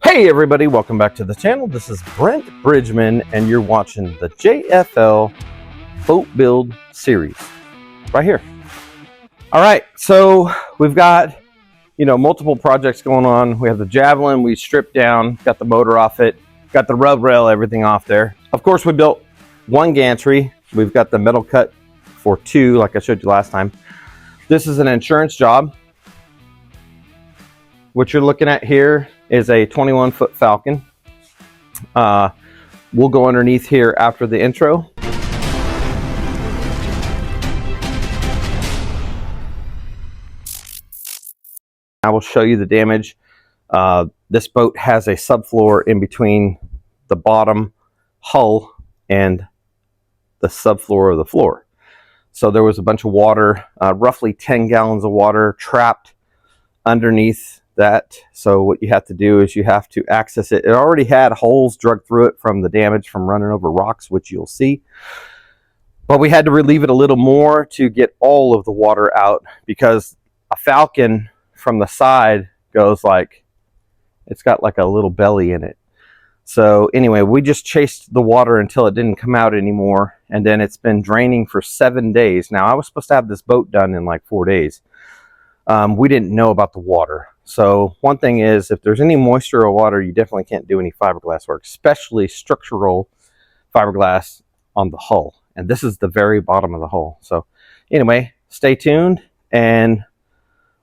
Hey everybody, welcome back to the channel. This is Brent Bridgman and you're watching the JFL Boat Build Series right here. All right, so we've got, multiple projects going on. We have the javelin, we stripped down, got the motor off it, got the rub rail, everything off there. Of course, we built one gantry. We've got the metal cut for two, like I showed you last time. This is an insurance job. What you're looking at here is a 21-foot falcon. We'll go underneath here after the intro. I will show you the damage. This boat has a subfloor in between the bottom hull and the subfloor of the floor. So there was a bunch of water, roughly 10 gallons of water trapped underneath that. So what you have to do is you have to access it. It already had holes drug through it from the damage from running over rocks, which you'll see. But we had to relieve it a little more to get all of the water out, because a falcon from the side goes like, it's got like a little belly in it. So anyway, we just chased the water until it didn't come out anymore. And then it's been draining for 7 days. Now I was supposed to have this boat done in like 4 days. We didn't know about the water. So one thing is, if there's any moisture or water, you definitely can't do any fiberglass work, especially structural fiberglass on the hull. And this is the very bottom of the hull. So anyway, stay tuned and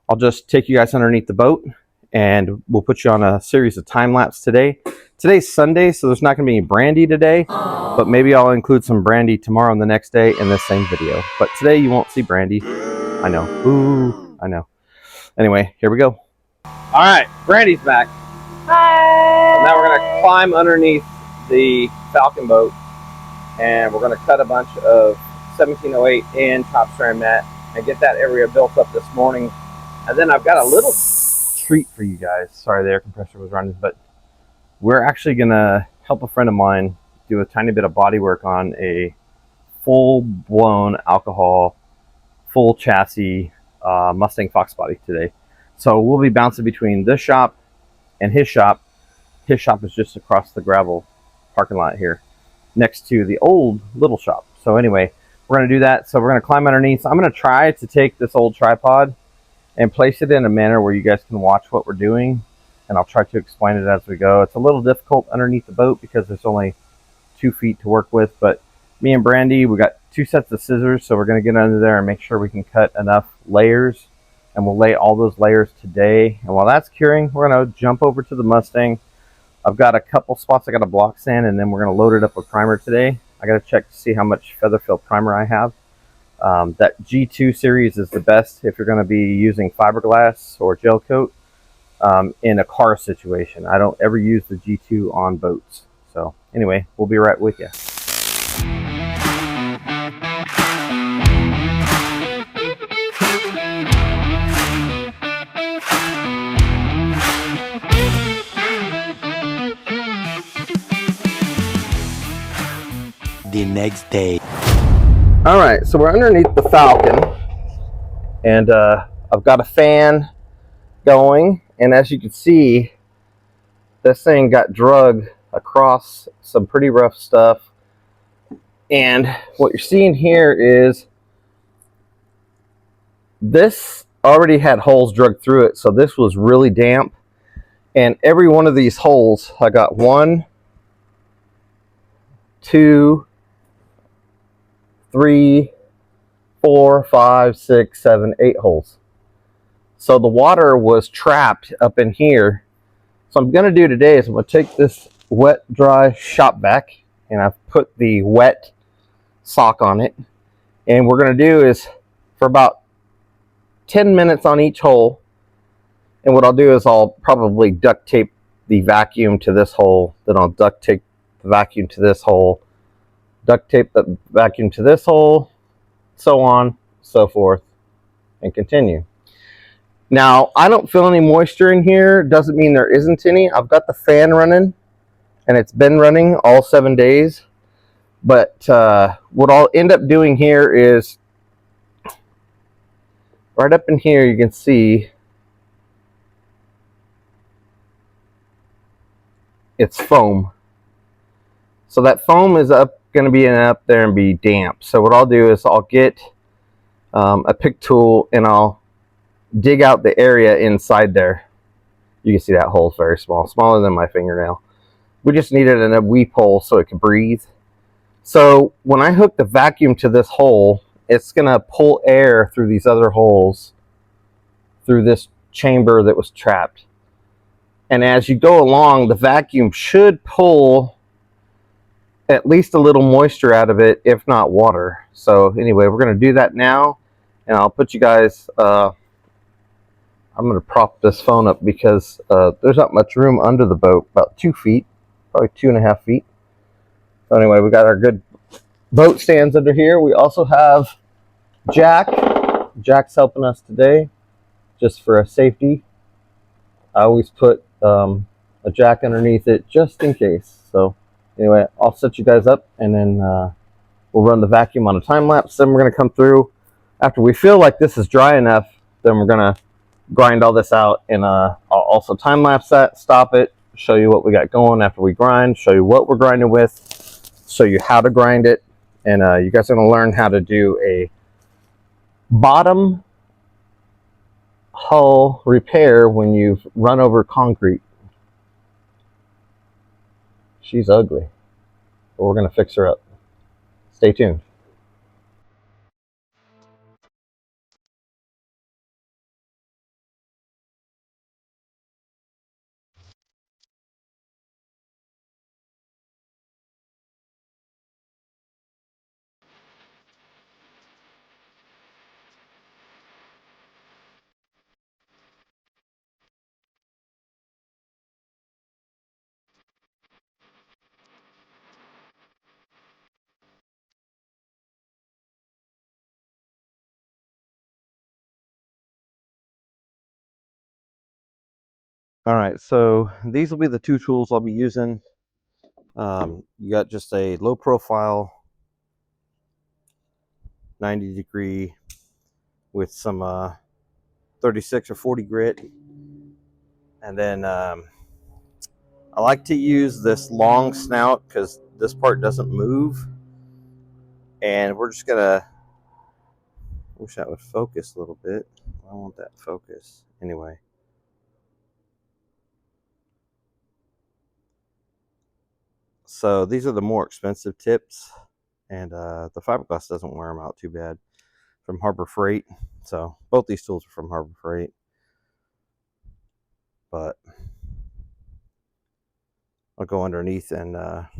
I'll just take you guys underneath the boat and we'll put you on a series of time lapse today. Today's Sunday, so there's not going to be any Brandy today, but maybe I'll include some Brandy tomorrow and the next day in this same video. But today you won't see Brandy. I know. Ooh, I know. Anyway, here we go. All right, Brandy's back. Hi. Now we're going to climb underneath the Falcon boat and we're going to cut a bunch of 1708 in top strand mat and get that area built up this morning. And then I've got a little treat for you guys. Sorry, the air compressor was running, but we're actually going to help a friend of mine do a tiny bit of body work on a full-blown alcohol, full chassis Mustang Fox body today. So we'll be bouncing between this shop and his shop. His shop is just across the gravel parking lot here next to the old little shop. So anyway, we're going to do that. So we're going to climb underneath. I'm going to try to take this old tripod and place it in a manner where you guys can watch what we're doing. And I'll try to explain it as we go. It's a little difficult underneath the boat because there's only 2 feet to work with. But me and Brandy, we got 2 sets of scissors. So we're going to get under there and make sure we can cut enough layers. And we'll lay all those layers today. And while that's curing, we're going to jump over to the Mustang. I've got a couple spots I got to block sand, and then we're going to load it up with primer today. I got to check to see how much feather fill primer I have. That G2 series is the best if you're going to be using fiberglass or gel coat in a car situation. I don't ever use the G2 on boats. So anyway, we'll be right with you. The next day. All right, so we're underneath the Falcon and I've got a fan going, and as you can see, this thing got drug across some pretty rough stuff. And what you're seeing here is this already had holes drug through it, so this was really damp. And every one of these holes, I got 1, 2, 3, 4, 5, 6, 7, 8 holes. So the water was trapped up in here. So I'm going to do today is I'm going to take this wet, dry shop vac and I've put the wet sock on it. And what we're going to do is for about 10 minutes on each hole. And what I'll do is I'll probably duct tape the vacuum to this hole. Then I'll duct tape the vacuum to this hole. Duct tape the vacuum to this hole, so on, so forth, and continue. Now, I don't feel any moisture in here. Doesn't mean there isn't any. I've got the fan running, and it's been running all 7 days. But what I'll end up doing here is, right up in here, you can see it's foam. So that foam is going to be up there and be damp. So what I'll do is I'll get a pick tool and I'll dig out the area inside there. You can see that hole's very small, smaller than my fingernail. We just needed a weep hole so it could breathe. So when I hook the vacuum to this hole, it's going to pull air through these other holes, through this chamber that was trapped. And as you go along, the vacuum should pull at least a little moisture out of it, if not water. So anyway, we're going to do that now, and I'll put you guys, I'm going to prop this phone up because there's not much room under the boat, about 2 feet, probably 2.5 feet. So anyway, we got our good boat stands under here. We also have Jack. Jack's helping us today, just for a safety. I always put a jack underneath it just in case. So anyway, I'll set you guys up, and then we'll run the vacuum on a time lapse. Then we're going to come through. After we feel like this is dry enough, then we're going to grind all this out, and I'll also time lapse that, stop it, show you what we got going after we grind, show you what we're grinding with, show you how to grind it, and you guys are going to learn how to do a bottom hull repair when you've run over concrete. She's ugly, but we're going to fix her up. Stay tuned. All right, so these will be the two tools I'll be using. You got just a low profile 90 degree with some 36 or 40 grit, and then I like to use this long snout because this part doesn't move, and we're just gonna, wish that would focus a little bit. I want that focus anyway. So these are the more expensive tips, and the fiberglass doesn't wear them out too bad, from Harbor Freight. So both these tools are from Harbor Freight, but I'll go underneath and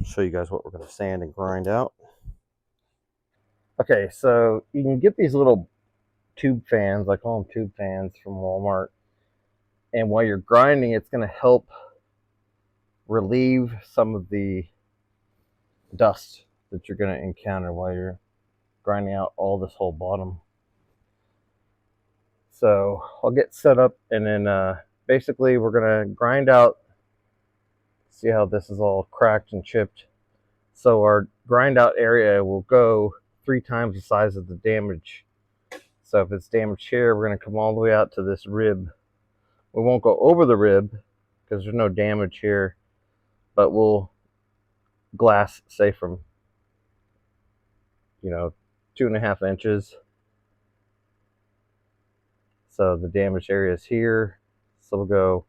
show you guys what we're going to sand and grind out. Okay, so you can get these little tube fans, I call them tube fans, from Walmart, and while you're grinding, it's going to help relieve some of the dust that you're going to encounter while you're grinding out all this whole bottom. So I'll get set up, and then basically we're going to grind out. See how this is all cracked and chipped? So our grind out area will go 3 times the size of the damage. So if it's damaged here, we're going to come all the way out to this rib. We won't go over the rib because there's no damage here, but we'll glass, say, from 2.5 inches. So the damaged area is here. So we'll go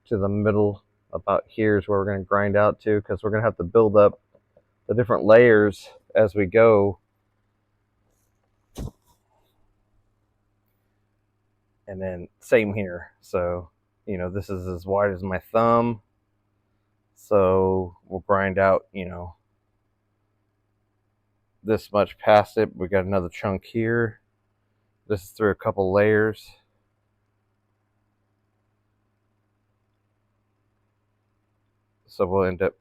to the middle. About here is where we're going to grind out to, because we're going to have to build up the different layers as we go. And then same here. So, this is as wide as my thumb. So we'll grind out, this much past it. We got another chunk here. This is through a couple layers. So we'll end up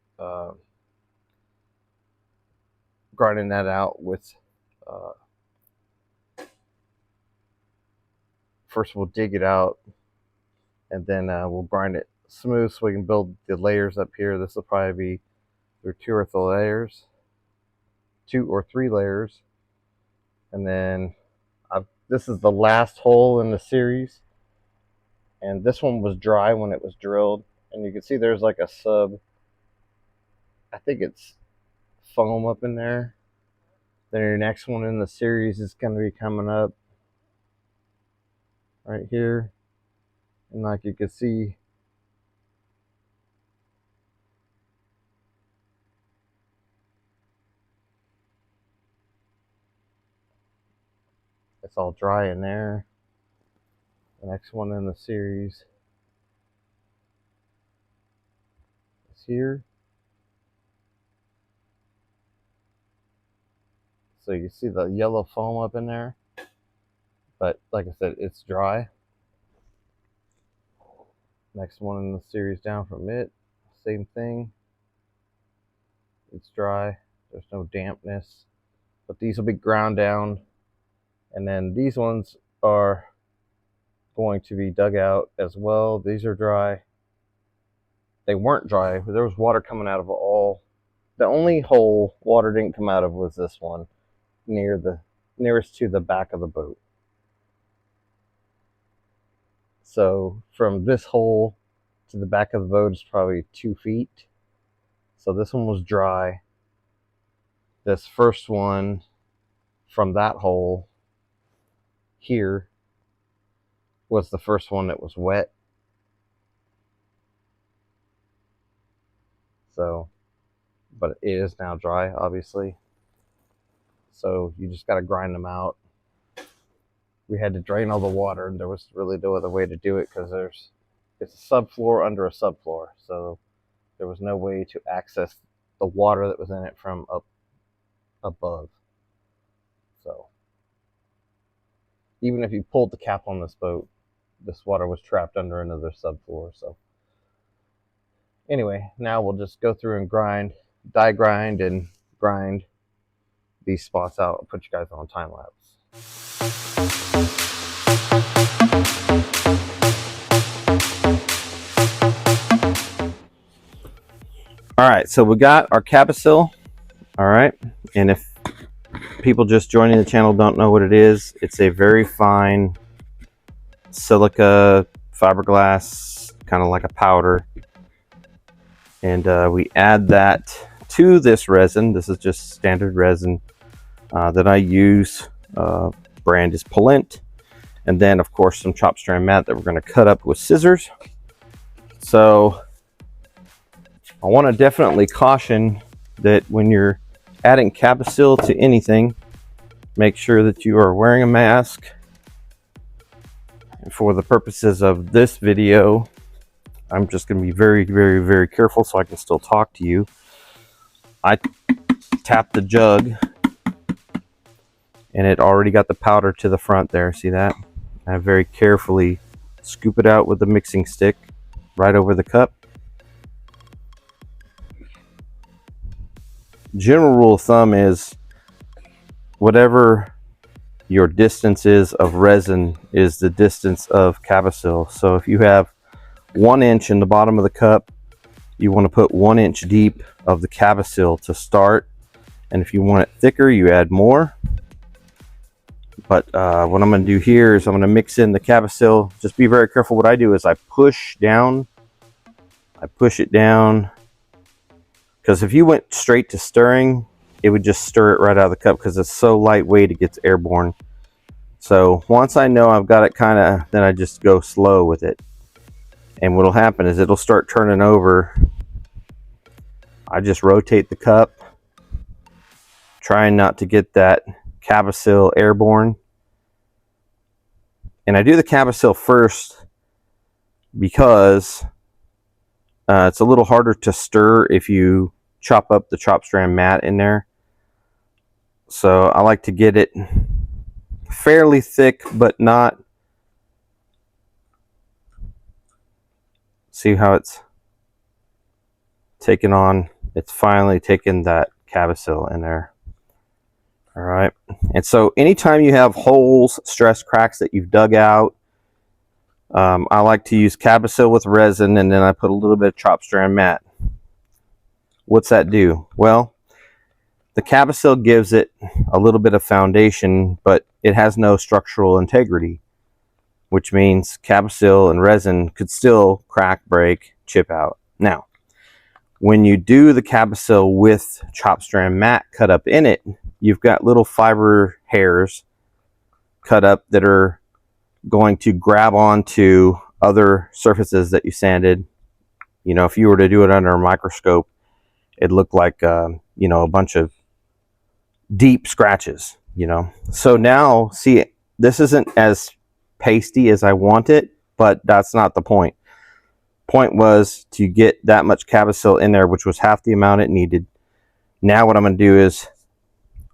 grinding that out with, first we'll dig it out, and then we'll grind it smooth so we can build the layers up here. This will probably be through 2 or 3 layers. 2 or 3 layers. And then this is the last hole in the series. And this one was dry when it was drilled. And you can see there's like a sub, I think it's foam up in there. Then your next one in the series is going to be coming up right here. And like you can see, it's all dry in there. The next one in the series is here. So you see the yellow foam up in there. But like I said, it's dry. Next one in the series down from it, same thing. It's dry. There's no dampness. But these will be ground down. And then these ones are going to be dug out as well. These are dry. They weren't dry, but there was water coming out of all. The only hole water didn't come out of was this one, nearest to the back of the boat. So from this hole to the back of the boat is probably 2 feet. So this one was dry. This first one from that hole here was the first one that was wet. So, but it is now dry, obviously. So you just got to grind them out. We had to drain all the water, and there was really no other way to do it because it's a subfloor under a subfloor. So there was no way to access the water that was in it from up above. So even if you pulled the cap on this boat, this water was trapped under another subfloor. So anyway, now we'll just go through and die grind and grind these spots out. I'll put you guys on time lapse. All right, so we got our cabosil. All right, and if people just joining the channel don't know what it is, it's a very fine silica fiberglass, kind of like a powder. And we add that to this resin. This is just standard resin that I use. Brand is Polent. And then, of course, some chop strand mat that we're going to cut up with scissors. So I want to definitely caution that when you're adding cabosil to anything, make sure that you are wearing a mask. And for the purposes of this video, I'm just going to be very, very, very careful so I can still talk to you. I tapped the jug, and it already got the powder to the front there. See that? I very carefully scoop it out with the mixing stick right over the cup. General rule of thumb is whatever your distance is of resin is the distance of cabosil. So if you have 1 inch in the bottom of the cup, you want to put 1 inch deep of the cabosil to start. And if you want it thicker, you add more. But what I'm going to do here is I'm going to mix in the cabosil. Just be very careful. What I do is I push down. I push it down. Because if you went straight to stirring, it would just stir it right out of the cup because it's so lightweight it gets airborne. So once I know I've got it kind of, then I just go slow with it. And what'll happen is it'll start turning over. I just rotate the cup, trying not to get that cabosil airborne. And I do the cabosil first because it's a little harder to stir if you chop up the chop strand mat in there. So I like to get it fairly thick, but not. See how it's taken on? It's finally taken that cabosil in there. All right. And so anytime you have holes, stress cracks that you've dug out, I like to use cabosil with resin, and then I put a little bit of chop strand mat. What's that do? Well, the cabosil gives it a little bit of foundation, but it has no structural integrity, which means cabosil and resin could still crack, break, chip out. Now, when you do the cabosil with chop strand mat cut up in it, you've got little fiber hairs cut up that are going to grab onto other surfaces that you sanded. You know, if you were to do it under a microscope, it looked like, you know, a bunch of deep scratches, you know. So now, see, this isn't as pasty as I want it, but that's not the point. Point was to get that much cabosil in there, which was half the amount it needed. Now what I'm going to do is,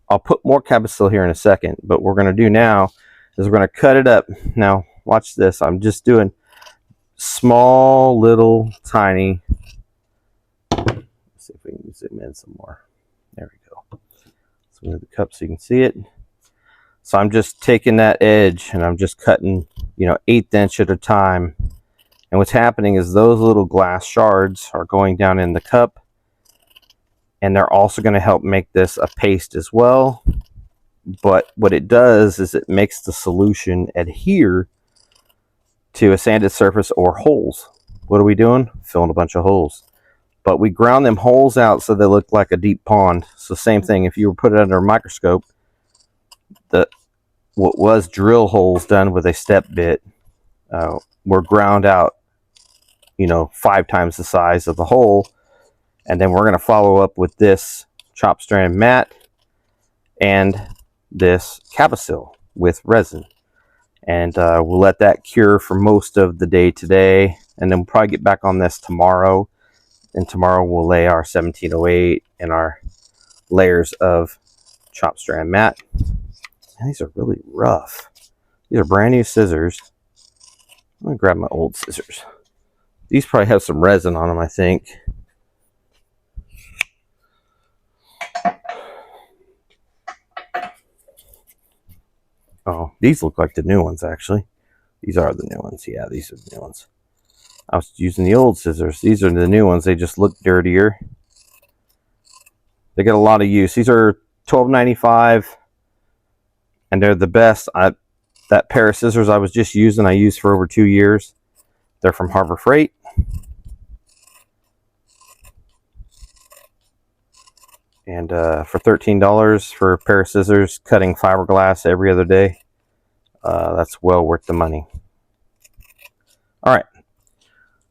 I'll put more cabosil here in a second, but what we're going to do now is we're going to cut it up. Now, watch this. I'm just doing small, little, tiny. Let's see if we can zoom in some more. There we go. Let's move the cup so you can see it. So I'm just taking that edge and I'm just cutting, you know, 1/8 inch at a time. And what's happening is those little glass shards are going down in the cup, and they're also going to help make this a paste as well. But what it does is it makes the solution adhere to a sanded surface or holes. What are we doing? Filling a bunch of holes. But we ground them holes out so they look like a deep pond. So same thing, if you were put it under a microscope, what was drill holes done with a step bit were ground out, you know, 5 times the size of the hole. And then we're going to follow up with this chop strand mat and this cabosil with resin. And we'll let that cure for most of the day today. And then we'll probably get back on this tomorrow. And tomorrow we'll lay our 1708 and our layers of chop strand mat. And these are really rough. These are brand new scissors. I'm going to grab my old scissors. These probably have some resin on them, I think. Oh, these look like the new ones, actually. These are the new ones. Yeah, these are the new ones. I was using the old scissors. These are the new ones. They just look dirtier. They get a lot of use. These are $12.95, and they're the best. That pair of scissors I was just using, I used for over 2 years. They're from Harbor Freight. And for $13 for a pair of scissors, cutting fiberglass every other day, that's well worth the money. All right,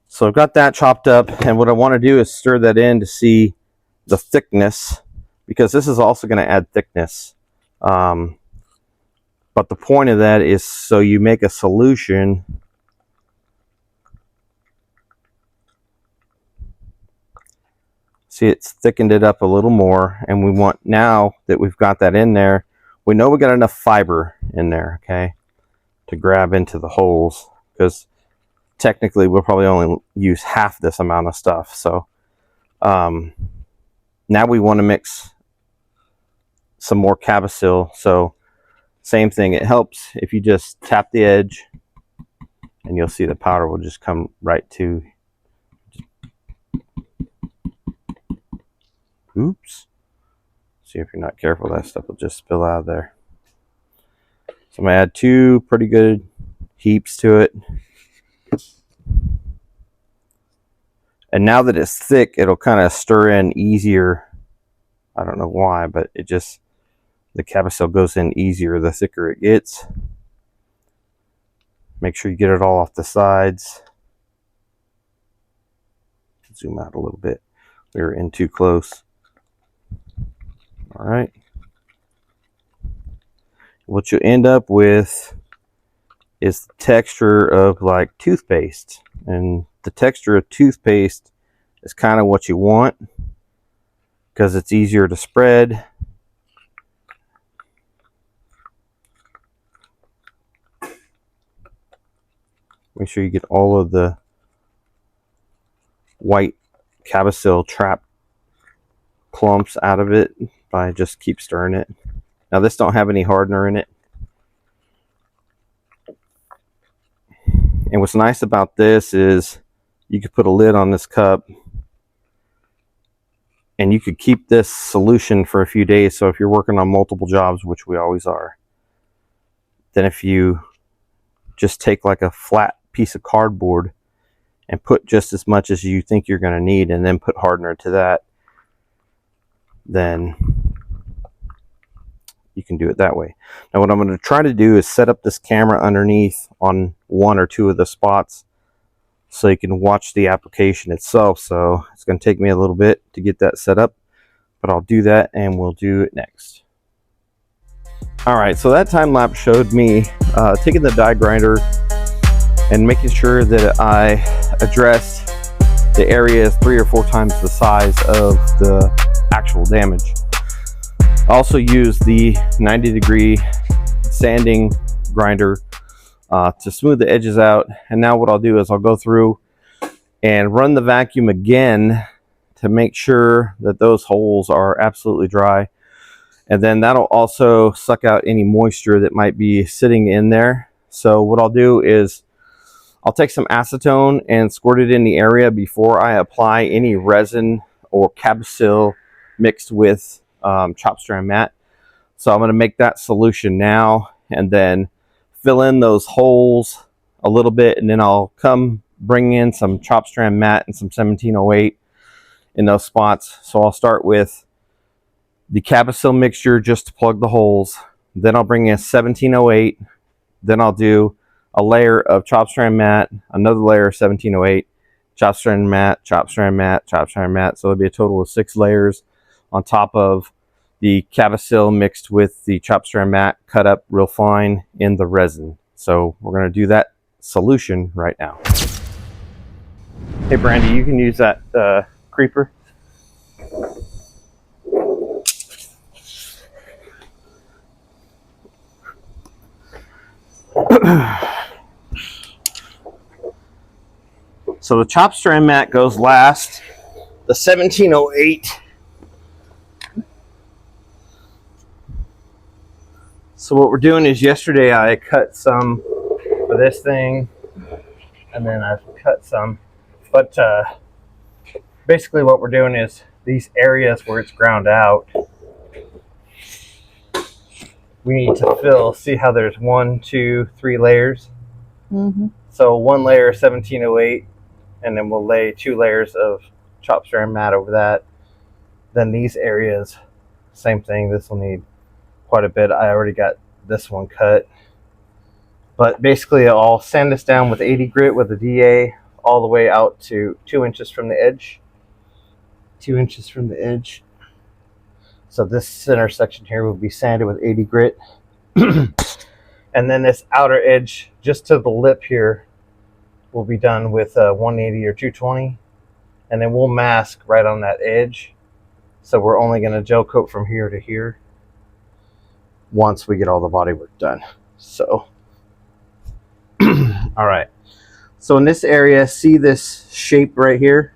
so I've got that chopped up, and what I want to do is stir that in to see the thickness, because this is also going to add thickness. But the point of that is so you make a solution See, it's thickened it up a little more, and we want, now that we've got that in there, we know we got enough fiber in there, okay, to grab into the holes, because technically we'll probably only use half this amount of stuff. So now we want to mix some more cabosil. So same thing, it helps if you just tap the edge and you'll see the powder will just come right to. Oops. See, if you're not careful, that stuff will just spill out of there. So I'm going to add 2 pretty good heaps to it. And now that it's thick, it'll kind of stir in easier. I don't know why, but it just, the cabosil goes in easier the thicker it gets. Make sure you get it all off the sides. Zoom out a little bit. We were in too close. All right. What you end up with is the texture of like toothpaste. And the texture of toothpaste is kind of what you want because it's easier to spread. Make sure you get all of the white cabosil trap clumps out of it by just keep stirring it. Now this don't have any hardener in it. And what's nice about this is you could put a lid on this cup and you could keep this solution for a few days. So if you're working on multiple jobs, which we always are, then if you just take like a flat piece of cardboard and put just as much as you think you're going to need, and then put hardener to that, then you can do it that way. Now what I'm going to try to do is set up this camera underneath on one or two of the spots so you can watch the application itself. So it's going to take me a little bit to get that set up, but I'll do that and we'll do it next. Alright, so that time lapse showed me taking the die grinder and making sure that I addressed the areas 3 or 4 times the size of the actual damage. I also used the 90-degree sanding grinder to smooth the edges out. And now what I'll do is I'll go through and run the vacuum again to make sure that those holes are absolutely dry. And then that'll also suck out any moisture that might be sitting in there. So what I'll do is I'll take some acetone and squirt it in the area before I apply any resin or Kamus mixed with chop strand mat. So I'm going to make that solution now and then fill in those holes a little bit, and then I'll come bring in some chop strand mat and some 1708 in those spots. So I'll start with the Kamus mixture just to plug the holes. Then I'll bring in 1708. Then I'll do a layer of chop strand mat, another layer of 1708, chop strand mat, chop strand mat, chop strand mat. So it'll be a total of 6 layers on top of the Kamus mixed with the chop strand mat cut up real fine in the resin. So we're going to do that solution right now. Hey Brandy, you can use that creeper. So the chop strand mat goes last. The 1708. So what we're doing is yesterday I cut some for this thing, and then I've cut some. But basically what we're doing is these areas where it's ground out, we need to fill. See how there's 1, 2, 3 layers? Mm-hmm. So 1 layer of 1708, and then we'll lay 2 layers of chop strand mat over that. Then these areas, same thing. This will need quite a bit. I already got this one cut. But basically I'll sand this down with 80 grit with a DA all the way out to 2 inches from the edge. 2 inches from the edge. So this center section here will be sanded with 80 grit. And then this outer edge just to the lip here will be done with 180 or 220. And then we'll mask right on that edge. So we're only going to gel coat from here to here once we get all the body work done. So, all right. So in this area, see this shape right here?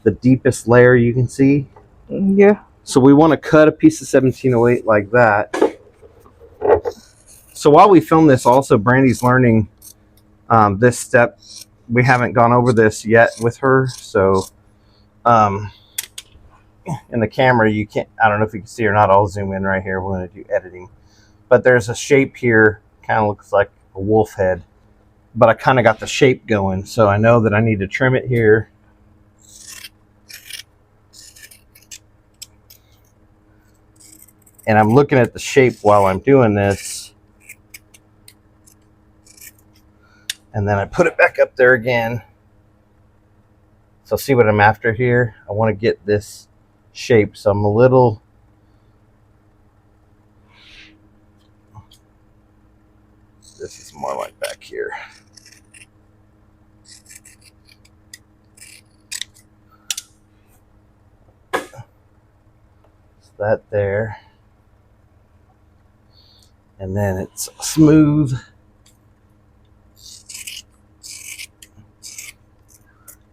The deepest layer you can see? Yeah. So we want to cut a piece of 1708 like that. So while we film this, also Brandy's learning this step. We haven't gone over this yet with her. So in the camera, you can't, I don't know if you can see or not. I'll zoom in right here. We're going to do editing. But there's a shape here, kind of looks like a wolf head. But I kind of got the shape going. So I know that I need to trim it here. And I'm looking at the shape while I'm doing this. And then I put it back up there again. So see what I'm after here? I want to get this shape. So I'm a little... This is more like back here. So that there. And then it's smooth.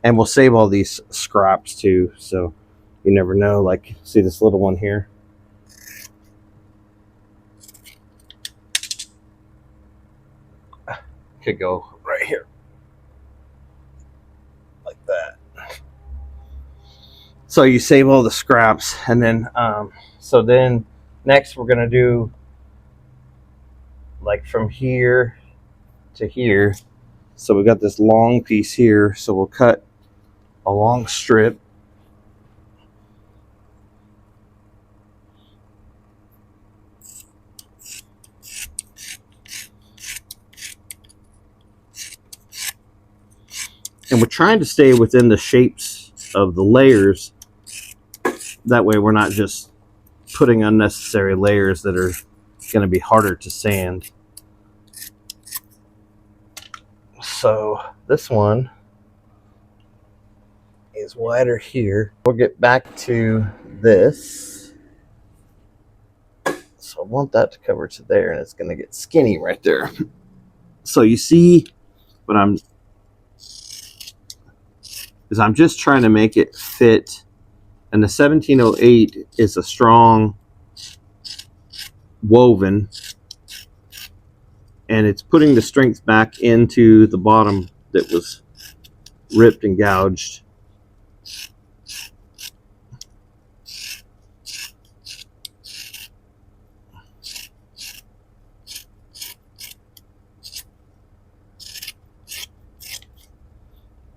And we'll save all these scraps too, so you never know. Like, see this little one here? Could go right here. Like that. So you save all the scraps, and then, so then next we're gonna do like from here to here. So we got this long piece here, so we'll cut a long strip. And we're trying to stay within the shapes of the layers. That way we're not just putting unnecessary layers that are going to be harder to sand. So this one is wider here. We'll get back to this. So I want that to cover to there, and it's going to get skinny right there. So you see what I'm just trying to make it fit. And the 1708 is a strong woven, and it's putting the strength back into the bottom that was ripped and gouged.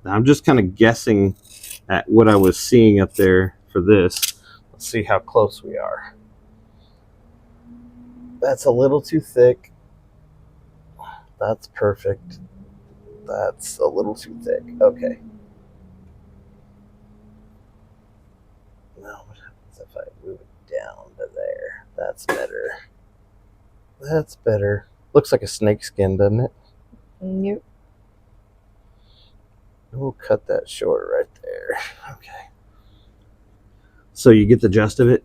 Now I'm just kind of guessing at what I was seeing up there for this. Let's see how close we are. That's a little too thick. That's perfect. That's a little too thick. Okay. Now what happens if I move it down to there? That's better. That's better. Looks like a snake skin, doesn't it? Yep. We'll cut that short right there. Okay. So you get the gist of it?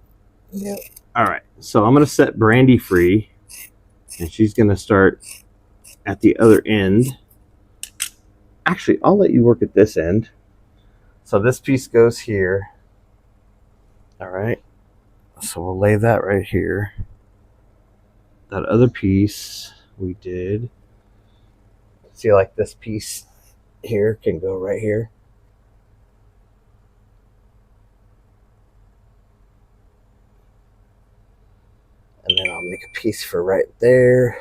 Yep. All right. So I'm going to set Brandy free, and she's going to start at the other end. Actually, I'll let you work at this end. So this piece goes here. All right. So we'll lay that right here. That other piece we did. See, like this piece here can go right here. And then I'll make a piece for right there.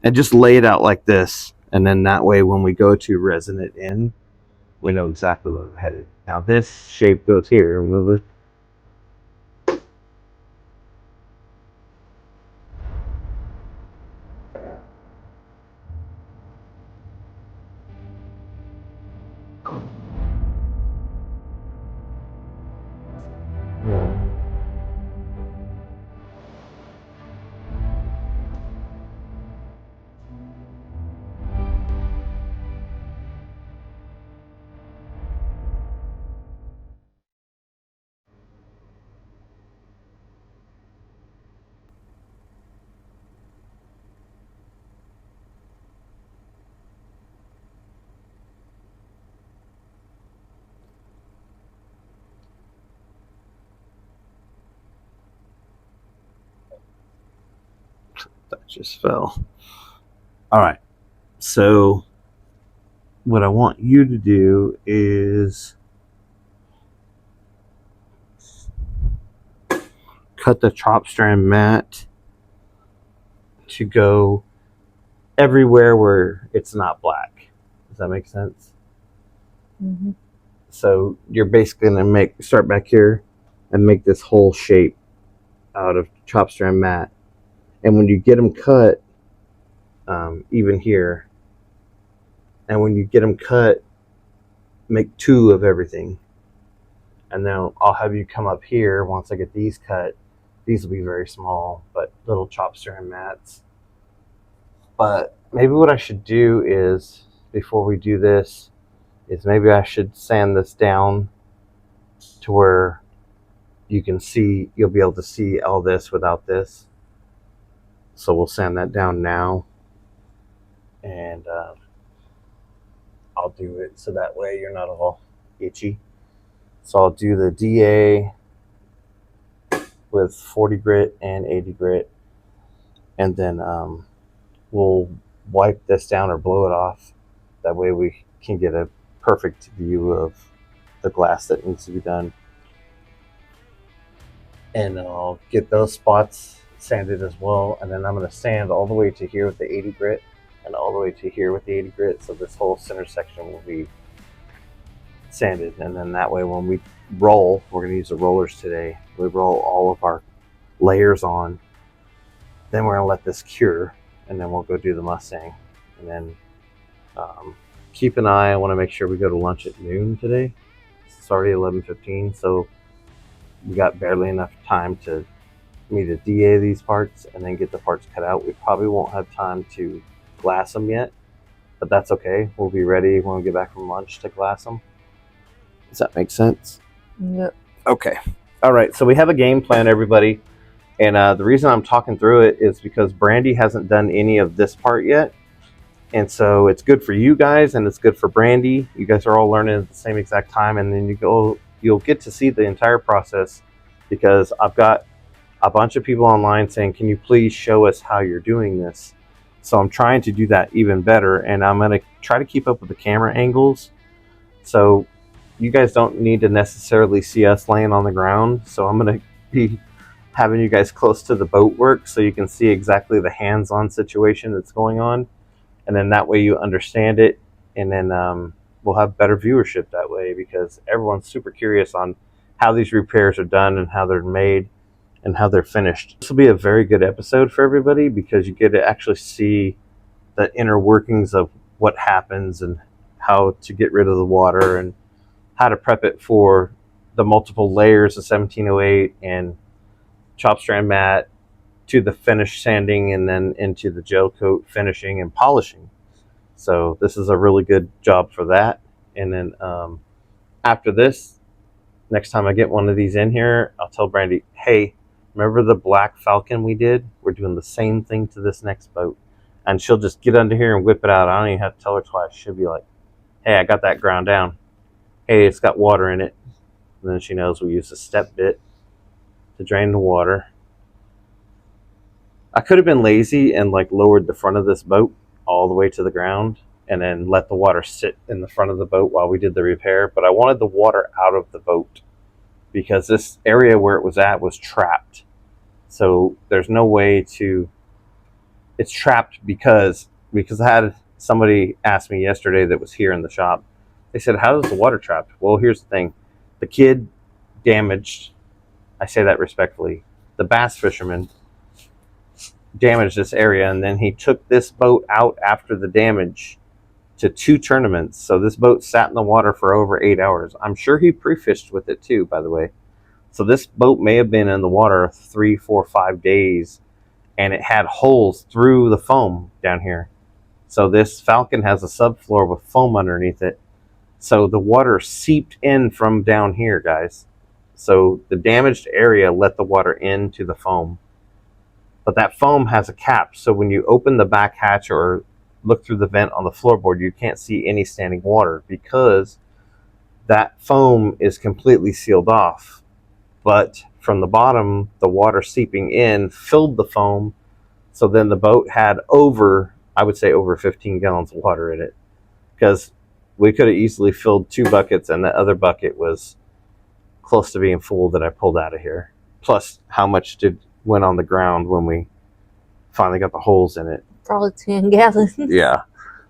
And just lay it out like this. And then that way when we go to resin it in, we know exactly where we're headed. Now this shape goes here. Move it. That just fell. All right. So what I want you to do is cut the chop strand mat to go everywhere where it's not black. Does that make sense? Mm-hmm. So you're basically going to start back here and make this whole shape out of chop strand mat. And when you get them cut, even here, and when you get them cut, make 2 of everything. And then I'll have you come up here once I get these cut. These will be very small, but little chop strand mats. But maybe what I should do is, before we do this, is maybe I should sand this down to where you can see, you'll be able to see all this without this. So we'll sand that down now, and I'll do it so that way you're not all itchy. So I'll do the DA with 40 grit and 80 grit, and then we'll wipe this down or blow it off. That way we can get a perfect view of the glass that needs to be done. And I'll get those spots sanded as well, and then I'm going to sand all the way to here with the 80 grit, and all the way to here with the 80 grit. So this whole center section will be sanded, and then that way when we roll, we're going to use the rollers today. We roll all of our layers on, then we're going to let this cure, and then we'll go do the Mustang. And then keep an eye. I want to make sure we go to lunch at noon today. It's already 11:15, so we got barely enough time to me to DA these parts and then get the parts cut out. We probably won't have time to glass them yet, but that's okay. We'll be ready when we get back from lunch to glass them. Does that make sense? Yep. Okay. All right. So we have a game plan, everybody. And the reason I'm talking through it is because Brandy hasn't done any of this part yet. And so it's good for you guys and it's good for Brandy. You guys are all learning at the same exact time. And then you'll get to see the entire process, because I've got a bunch of people online saying, can you please show us how you're doing this? So I'm trying to do that even better. And I'm going to try to keep up with the camera angles. So you guys don't need to necessarily see us laying on the ground. So I'm going to be having you guys close to the boat work so you can see exactly the hands-on situation that's going on. And then that way you understand it. And then we'll have better viewership that way, because everyone's super curious on how these repairs are done and how they're made and how they're finished. This will be a very good episode for everybody, because you get to actually see the inner workings of what happens and how to get rid of the water and how to prep it for the multiple layers of 1708 and chop strand mat to the finish sanding and then into the gel coat finishing and polishing. So this is a really good job for that. And then after this, next time I get one of these in here, I'll tell Brandy, hey, remember the black Falcon we did? We're doing the same thing to this next boat. And she'll just get under here and whip it out. I don't even have to tell her twice. She'll be like, hey, I got that ground down. Hey, it's got water in it. And then she knows we use a step bit to drain the water. I could have been lazy and like lowered the front of this boat all the way to the ground and then let the water sit in the front of the boat while we did the repair. But I wanted the water out of the boat, because this area where it was at was trapped. So there's no way to, it's trapped because I had somebody ask me yesterday that was here in the shop. They said, how does the water trapped? Well, here's the thing. The kid damaged, I say that respectfully, the bass fisherman damaged this area, and then he took this boat out after the damage to 2 tournaments. So this boat sat in the water for over 8 hours. I'm sure he pre-fished with it too, by the way. So this boat may have been in the water 3, 4, 5 days, and it had holes through the foam down here. So this Falcon has a subfloor with foam underneath it. So the water seeped in from down here, guys. So the damaged area let the water into the foam. But that foam has a cap, so when you open the back hatch or look through the vent on the floorboard, you can't see any standing water, because that foam is completely sealed off. But from the bottom, the water seeping in filled the foam, so then the boat had I would say over 15 gallons of water in it, because we could have easily filled 2 buckets, and the other bucket was close to being full that I pulled out of here. Plus, how much went on the ground when we finally got the holes in it? Probably 10 gallons. Yeah.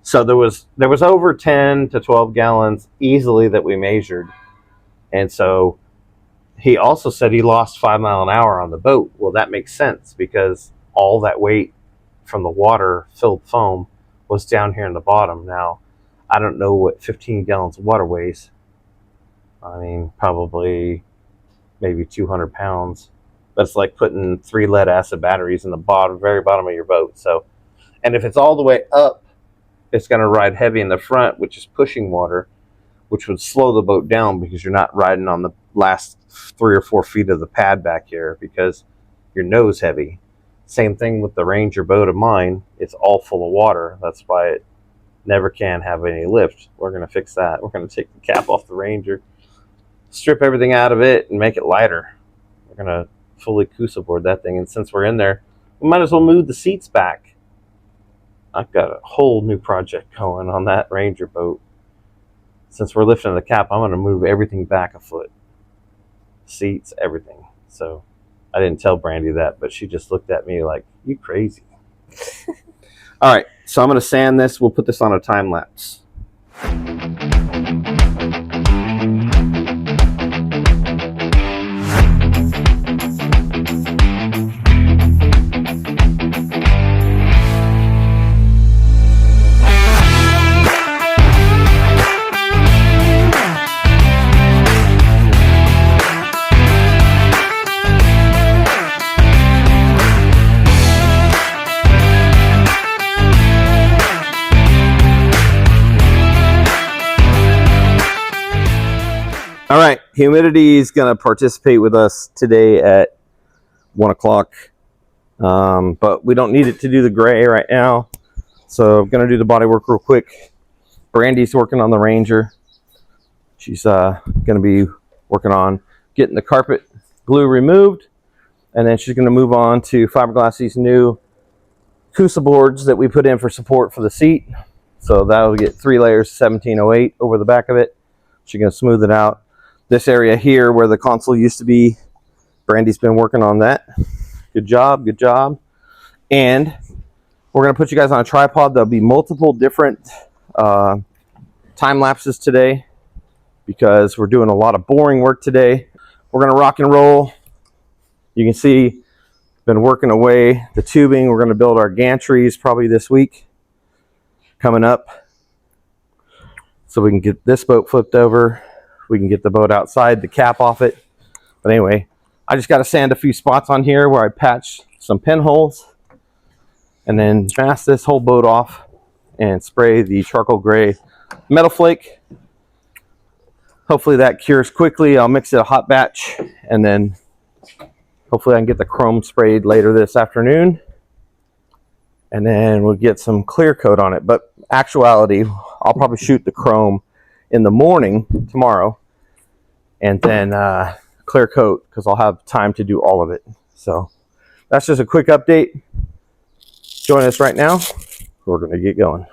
So there was over 10 to 12 gallons easily that we measured. And so he also said he lost 5 miles an hour on the boat. Well, that makes sense, because all that weight from the water filled foam was down here in the bottom. Now, I don't know what 15 gallons of water weighs. I mean, probably maybe 200 pounds. But it's like putting 3 lead acid batteries in the very bottom of your boat. So, and if it's all the way up, it's going to ride heavy in the front, which is pushing water, which would slow the boat down, because you're not riding on the last 3 or 4 feet of the pad back here, because your nose heavy. Same thing with the Ranger boat of mine. It's all full of water. That's why it never can have any lift. We're going to fix that. We're going to take the cap off the Ranger, strip everything out of it, and make it lighter. We're going to fully Kusa board that thing. And since we're in there, we might as well move the seats back. I've got a whole new project going on that Ranger boat. Since we're lifting the cap, I'm going to move everything back a foot. Seats, everything. So I didn't tell Brandy that, but she just looked at me like, you crazy. All right. So I'm going to sand this. We'll put this on a time lapse. All right, humidity is going to participate with us today at 1 o'clock, but we don't need it to do the gray right now, so I'm going to do the body work real quick. Brandy's working on the Ranger. She's going to be working on getting the carpet glue removed, and then she's going to move on to fiberglass these new Kusa boards that we put in for support for the seat. So that'll get 3 layers 1708 over the back of it. She's going to smooth it out. This area here where the console used to be, Brandy's been working on that. Good job, good job. And we're going to put you guys on a tripod. There'll be multiple different time lapses today because we're doing a lot of boring work today. We're going to rock and roll. You can see, been working away the tubing. We're going to build our gantries probably this week coming up, so we can get this boat flipped over. We can get the boat outside, the cap off it. But anyway, I just got to sand a few spots on here where I patched some pinholes, and then mask this whole boat off and spray the charcoal gray metal flake. Hopefully that cures quickly. I'll mix it a hot batch, and then hopefully I can get the chrome sprayed later this afternoon, and then we'll get some clear coat on it. But actuality, I'll probably shoot the chrome in the morning tomorrow, and then clear coat, because I'll have time to do all of it. So that's just a quick update. Join us right now. We're going to get going.